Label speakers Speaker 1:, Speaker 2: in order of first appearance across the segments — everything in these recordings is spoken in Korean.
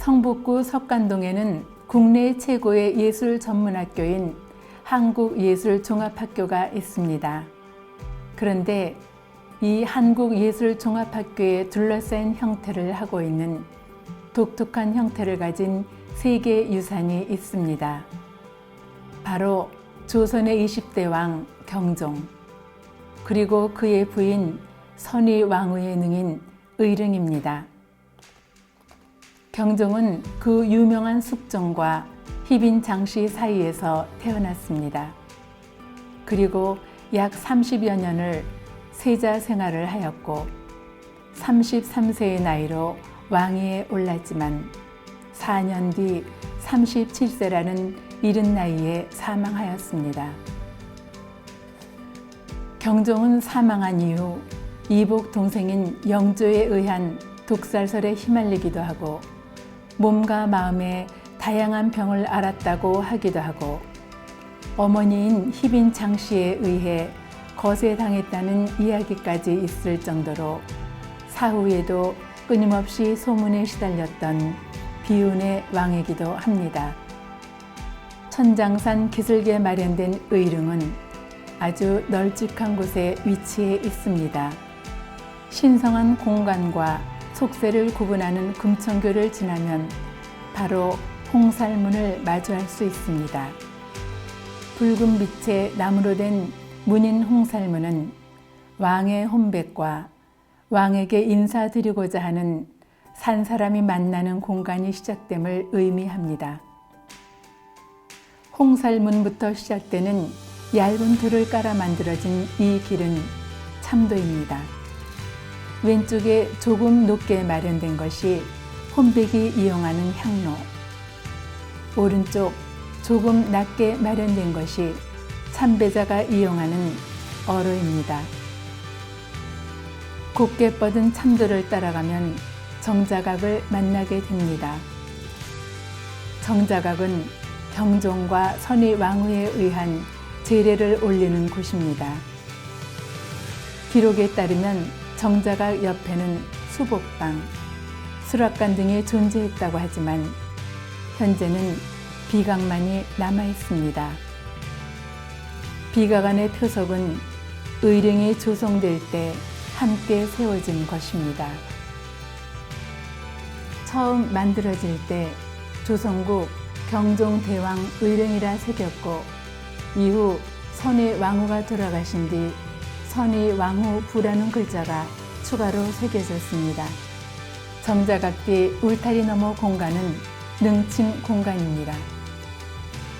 Speaker 1: 성북구 석간동에는 국내 최고의 예술 전문학교인 한국예술종합학교가 있습니다. 그런데 이 한국예술종합학교에 둘러싸인 형태를 하고 있는 독특한 형태를 가진 세계유산이 있습니다. 바로 조선의 20대 왕 경종, 그리고 그의 부인 선의왕후의 능인 의릉입니다. 경종은 그 유명한 숙종과 희빈 장씨 사이에서 태어났습니다. 그리고 약 30여 년을 세자 생활을 하였고 33세의 나이로 왕위에 올랐지만 4년 뒤 37세라는 이른 나이에 사망하였습니다. 경종은 사망한 이후 이복 동생인 영조에 의한 독살설에 휘말리기도 하고 몸과 마음에 다양한 병을 앓았다고 하기도 하고 어머니인 희빈 장씨에 의해 거세당했다는 이야기까지 있을 정도로 사후에도 끊임없이 소문에 시달렸던 비운의 왕이기도 합니다. 천장산 기슭에 마련된 의릉은 아주 널찍한 곳에 위치해 있습니다. 신성한 공간과 속세를 구분하는 금천교를 지나면 바로 홍살문을 마주할 수 있습니다. 붉은 빛의 나무로 된 문인 홍살문은 왕의 혼백과 왕에게 인사드리고자 하는 산 사람이 만나는 공간이 시작됨을 의미합니다. 홍살문부터 시작되는 얇은 돌을 깔아 만들어진 이 길은 참도입니다. 왼쪽에 조금 높게 마련된 것이 혼백이 이용하는 향로, 오른쪽 조금 낮게 마련된 것이 참배자가 이용하는 어로입니다. 곱게 뻗은 참도를 따라가면 정자각을 만나게 됩니다. 정자각은 경종과 선의왕후에 의한 제례를 올리는 곳입니다. 기록에 따르면 정자각 옆에는 수복방, 수락관 등이 존재했다고 하지만 현재는 비각만이 남아 있습니다. 비각안의 표석은 의릉이 조성될 때 함께 세워진 것입니다. 처음 만들어질 때 조선국 경종대왕 의릉이라 새겼고 이후 선의왕후가 돌아가신 뒤 선의왕후부라는 글자가 추가로 새겨졌습니다. 정자각 뒤 울타리 너머 공간은 능침 공간입니다.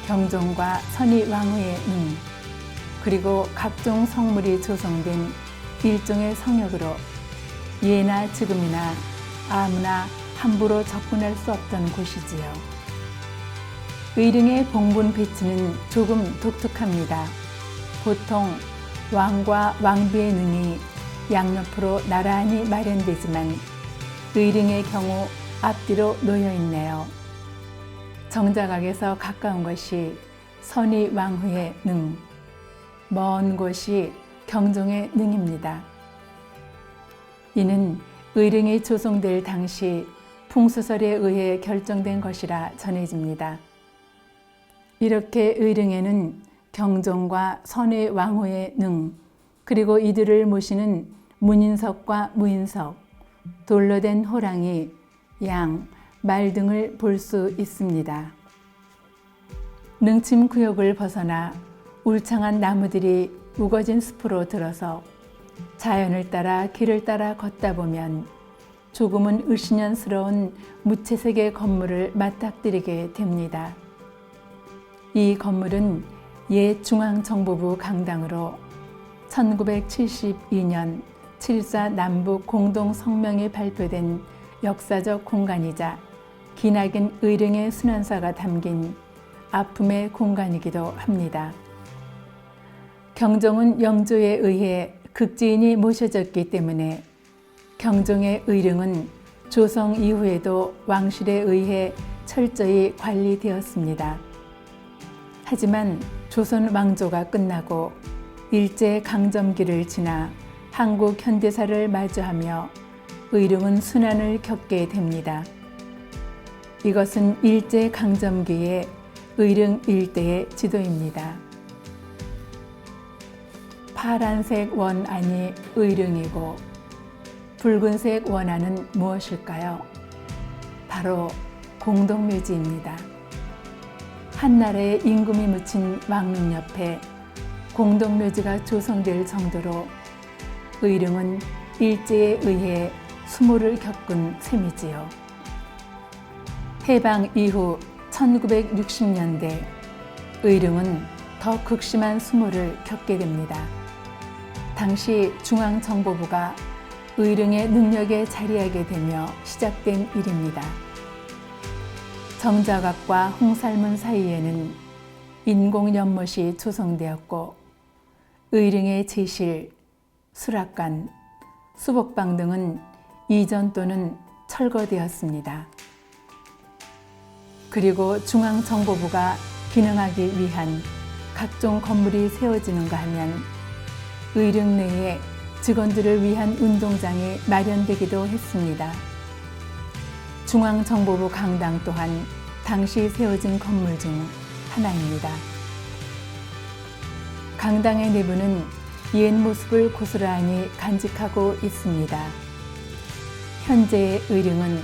Speaker 1: 경종과 선의왕후의 능, 그리고 각종 성물이 조성된 일종의 성역으로 예나 지금이나 아무나 함부로 접근할 수 없던 곳이지요. 의릉의 봉분 배치는 조금 독특합니다. 보통 왕과 왕비의 능이 양옆으로 나란히 마련되지만 의릉의 경우 앞뒤로 놓여 있네요. 정자각에서 가까운 것이 선의왕후의 능, 먼 곳이 경종의 능입니다. 이는 의릉이 조성될 당시 풍수설에 의해 결정된 것이라 전해집니다. 이렇게 의릉에는 경종과 선의왕후의 능, 그리고 이들을 모시는 문인석과 무인석, 돌로 된 호랑이, 양, 말 등을 볼 수 있습니다. 능침구역을 벗어나 울창한 나무들이 우거진 숲으로 들어서 자연을 따라 길을 따라 걷다 보면 조금은 을씨년스러운 무채색의 건물을 맞닥뜨리게 됩니다. 이 건물은 옛 중앙정보부 강당으로 1972년 7.4 남북 공동성명이 발표된 역사적 공간이자 기나긴 의릉의 순환사가 담긴 아픔의 공간이기도 합니다. 경종은 영조에 의해 극지인이 모셔졌기 때문에 경종의 의릉은 조성 이후에도 왕실에 의해 철저히 관리되었습니다. 하지만 조선 왕조가 끝나고 일제강점기를 지나 한국 현대사를 마주하며 의릉은 순환을 겪게 됩니다. 이것은 일제 강점기의 의릉 일대의 지도입니다. 파란색 원 안이 의릉이고 붉은색 원 안은 무엇일까요? 바로 공동묘지입니다. 한나라의 임금이 묻힌 왕릉 옆에 공동묘지가 조성될 정도로 의릉은 일제에 의해 수모를 겪은 셈이지요. 해방 이후 1960년대 의릉은 더 극심한 수모를 겪게 됩니다. 당시 중앙정보부가 의릉의 능력에 자리하게 되며 시작된 일입니다. 정자각과 홍살문 사이에는 인공연못이 조성되었고 의릉의 제실, 수락관, 수복방 등은 이전 또는 철거되었습니다. 그리고 중앙정보부가 기능하기 위한 각종 건물이 세워지는가 하면 의릉 내에 직원들을 위한 운동장이 마련되기도 했습니다. 중앙정보부 강당 또한 당시 세워진 건물 중 하나입니다. 강당의 내부는 옛 모습을 고스란히 간직하고 있습니다. 현재의 의릉은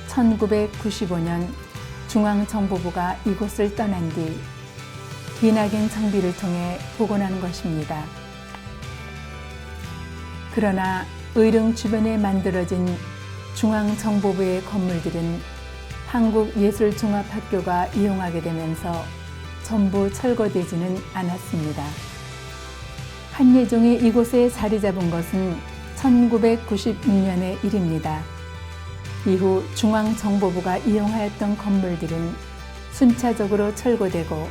Speaker 1: 1995년 중앙정보부가 이곳을 떠난 뒤 기나긴 정비를 통해 복원한 것입니다. 그러나 의릉 주변에 만들어진 중앙정보부의 건물들은 한국예술종합학교가 이용하게 되면서 전부 철거되지는 않았습니다. 한예종이 이곳에 자리 잡은 것은 1996년의 일입니다. 이후 중앙정보부가 이용하였던 건물들은 순차적으로 철거되고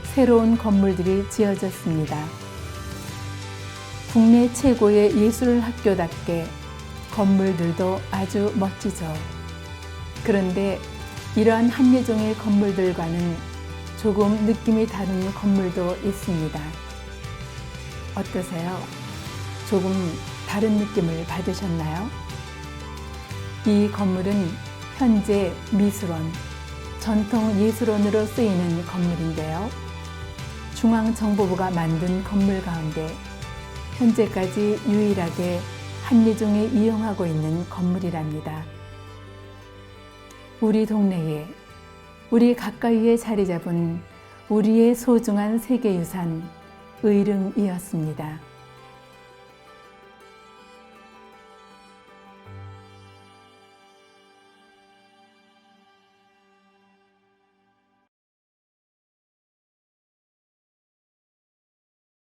Speaker 1: 새로운 건물들이 지어졌습니다. 국내 최고의 예술학교답게 건물들도 아주 멋지죠. 그런데 이러한 한예종의 건물들과는 조금 느낌이 다른 건물도 있습니다. 어떠세요? 조금 다른 느낌을 받으셨나요? 이 건물은 현재 미술원, 전통예술원으로 쓰이는 건물인데요. 중앙정보부가 만든 건물 가운데 현재까지 유일하게 한예종이 이용하고 있는 건물이랍니다. 우리 동네에, 우리 가까이에 자리 잡은 우리의 소중한 세계유산 의릉이었습니다.